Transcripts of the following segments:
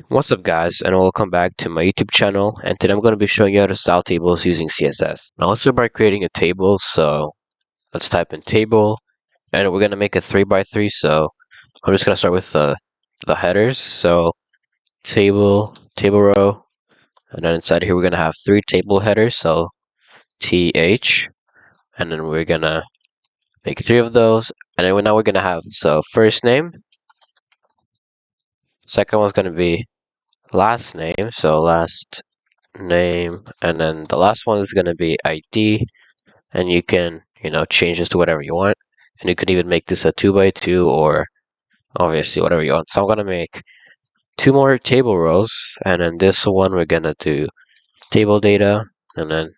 What's up guys, and welcome back to my YouTube channel, and today I'm going to be showing you how to style tables using CSS. Now let's start by creating a table. So let's type in table, and we're going to make a 3x3. So I'm just going to start with the headers. So table row, and then inside here we're going to have 3 table headers. So th, and then we're going to make 3 of those, and then now we're going to have first name, second one's going to be last name, so last name, and then the last one is going to be ID, and you can change this to whatever you want, and you could even make this a 2x2 or obviously whatever you want. So I'm going to make 2 more table rows, and then this one we're going to do table data, and then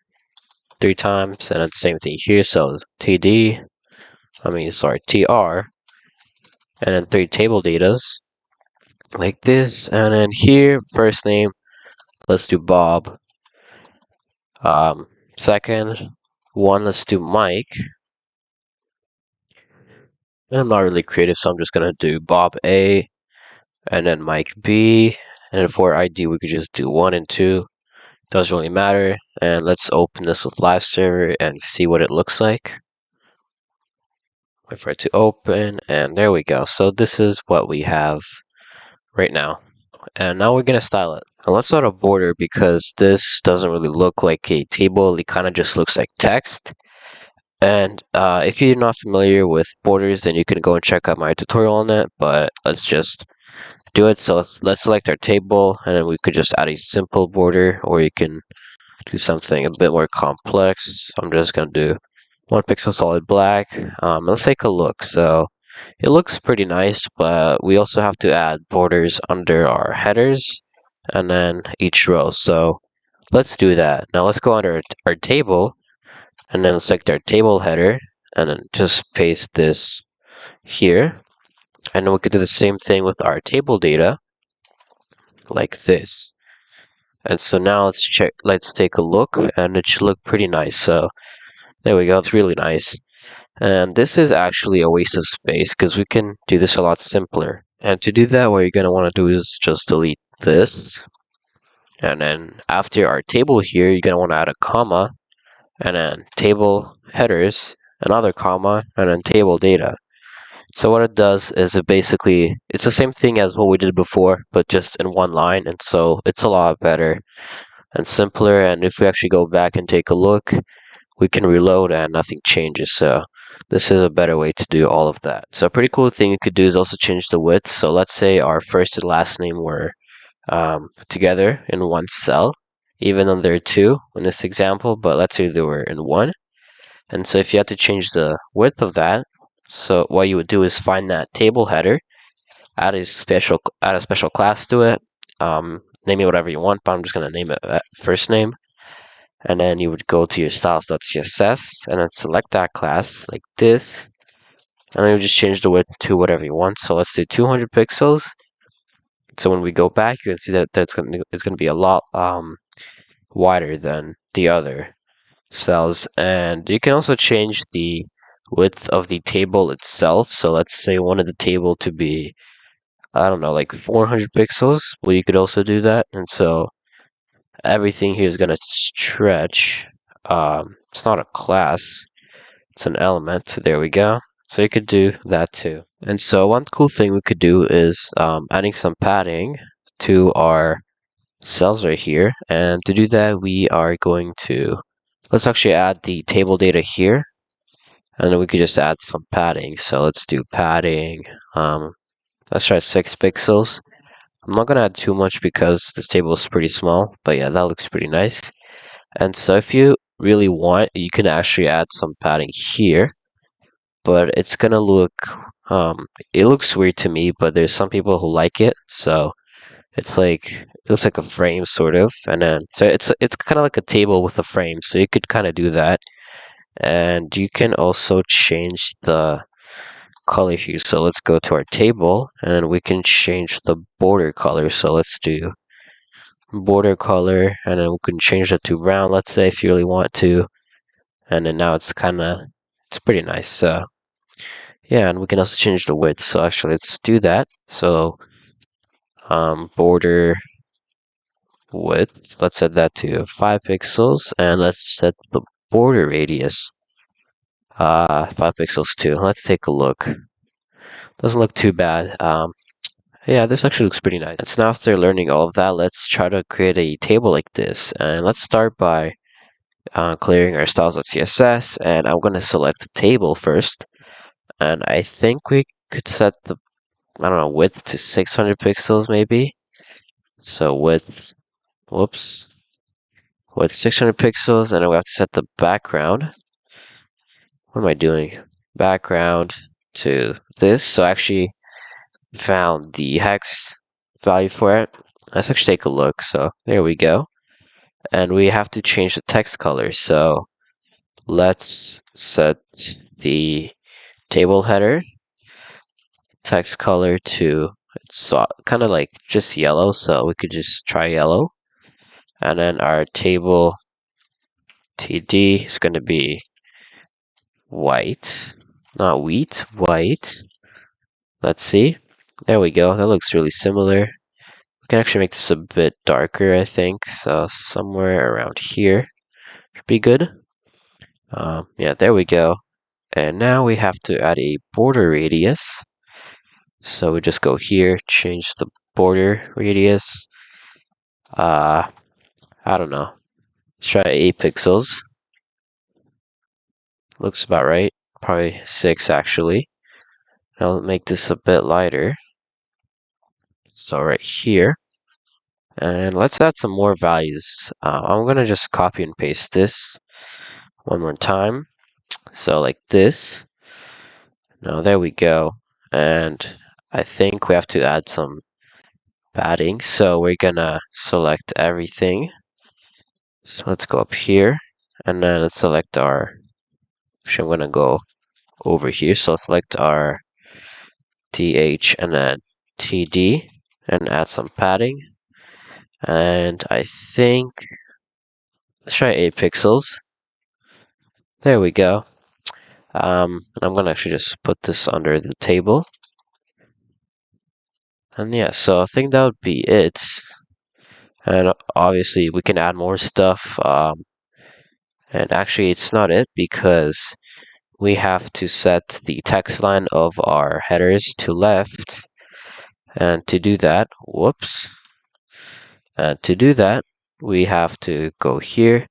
3 times, and then same thing here. So tr, and then 3 table datas like this, and then here first name, let's do Bob. Second one, let's do Mike. And I'm not really creative, so I'm just gonna do Bob A, and then Mike B, and then for ID we could just do 1 and 2. Doesn't really matter. And let's open this with Live Server and see what it looks like. Wait for it to open, and there we go. So this is what we have right now. And now we're gonna style it. And let's add a border because this doesn't really look like a table. It kind of just looks like text. And if you're not familiar with borders, then you can go and check out my tutorial on it. But let's just do it. So let's select our table, and then we could just add a simple border, or you can do something a bit more complex. I'm just gonna do 1 pixel solid black. Let's take a look. So it looks pretty nice, but we also have to add borders under our headers and then each row. So let's do that. Now let's go under our table, and then select our table header, and then just paste this here. And then we could do the same thing with our table data, like this. And so now let's take a look, and it should look pretty nice. So there we go, it's really nice. And this is actually a waste of space because we can do this a lot simpler. And to do that, what you're going to want to do is just delete this. And then after our table here, you're going to want to add a comma, and then table headers, another comma, and then table data. So what it does is it's the same thing as what we did before, but just in one line. And so it's a lot better and simpler. And if we actually go back and take a look, we can reload and nothing changes. So this is a better way to do all of that. So a pretty cool thing you could do is also change the width. So let's say our first and last name were together in one cell, even though there are 2 in this example, but let's say they were in 1. And so if you had to change the width of that, so what you would do is find that table header, add a special class to it, name it whatever you want, but I'm just going to name it first name. And then you would go to your styles.css and then select that class like this, and then you just change the width to whatever you want. So let's do 200 pixels. So when we go back, you can see that it's going to be a lot wider than the other cells. And you can also change the width of the table itself. So let's say wanted the table to be, I don't know, like 400 pixels. Well, you could also do that. And so everything here is going to stretch. It's not a class, it's an element. So there we go. So you could do that too. And so one cool thing we could do is adding some padding to our cells right here. And to do that, we are going to, let's actually add the table data here, and then we could just add some padding. So let's do padding. Let's try 6 pixels. I'm not going to add too much because this table is pretty small, but yeah, that looks pretty nice. And so if you really want, you can actually add some padding here, but it's going to look, it looks weird to me, but there's some people who like it. So it looks like a frame sort of, and then so it's kind of like a table with a frame, so you could kind of do that. And you can also change the color here. So let's go to our table, and we can change the border color. So let's do border color, and then we can change it to brown, let's say, if you really want to. And then now it's pretty nice. So yeah, and we can also change the width. So actually let's do that. So border width, let's set that to 5 pixels, and let's set the border radius 5 pixels too. Let's take a look. Doesn't look too bad. Yeah, this actually looks pretty nice. And so now after learning all of that, let's try to create a table like this. And let's start by clearing our styles.css, and I'm going to select the table first. And I think we could set the, I don't know, width to 600 pixels maybe. So width, whoops, width 600 pixels, and then we have to set the background. What am I doing? Background to this. So I actually found the hex value for it. Let's actually take a look. So there we go. And we have to change the text color. So let's set the table header text color to, it's kind of like just yellow, so we could just try yellow. And then our table TD is going to be white, not wheat, white. Let's see. There we go. That looks really similar. We can actually make this a bit darker, I think. So somewhere around here should be good. Yeah, there we go. And now we have to add a border radius. So we just go here, change the border radius. I don't know. Let's try 8 pixels. Looks about right. Probably 6 actually. I'll make this a bit lighter. So right here. And let's add some more values. I'm going to just copy and paste this one more time. So like this. Now there we go. And I think we have to add some padding. So we're going to select everything. So let's go up here. And then let's select our... Actually, I'm going to go over here. So select our TH and then TD. And add some padding. And I think... Let's try 8 pixels. There we go. And I'm going to actually just put this under the table. And yeah, so I think that would be it. And obviously we can add more stuff. And actually it's not it, because we have to set the text line of our headers to left. And to do that, whoops. And to do that, we have to go here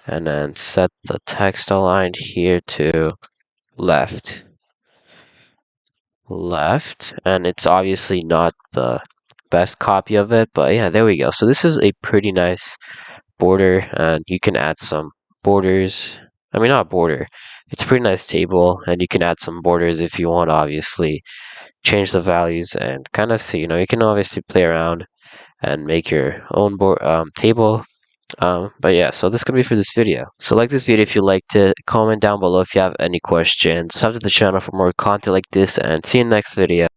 and then set the text aligned here to left. And it's obviously not the best copy of it, but yeah, there we go. So this is a pretty nice border, and you can add some borders. I mean, not border. It's a pretty nice table, and you can add some borders if you want, obviously. Change the values and kind of see, you can obviously play around and make your own table. But yeah, so this is going to be for this video. So like this video if you liked it, comment down below if you have any questions, subscribe to the channel for more content like this, and see you in the next video.